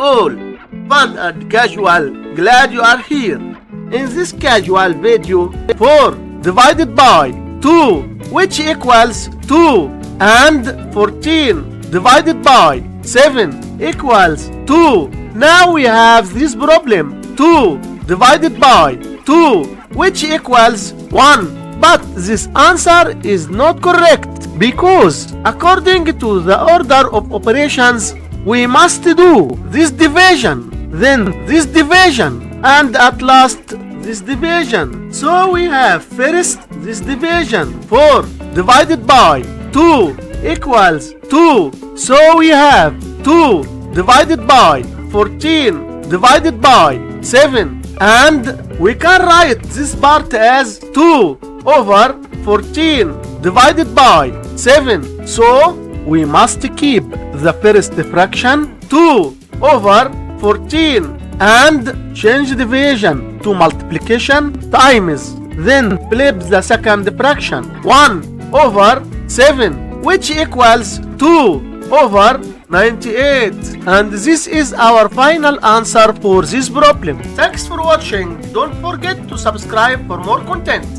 all, fun and casual. Glad you are here. In this casual video, 4 divided by 2, which equals 2, and 14 divided by 7 equals 2. Now we have this problem, 2 divided by 2, which equals 1. But this answer is not correct, because according to the order of operations, we must do this division, then this division, and at last this division. So we have first this division, 4 divided by 2 equals 2. So we have 2 divided by 14 divided by 7, and we can write this part as 2 over 14 divided by 7. So we must keep the first fraction 2 over 14 and change division to multiplication times, then flip the second fraction 1 over 7, which equals 2 over 98. And this is our final answer for this problem. Thanks for watching. Don't forget to subscribe for more content.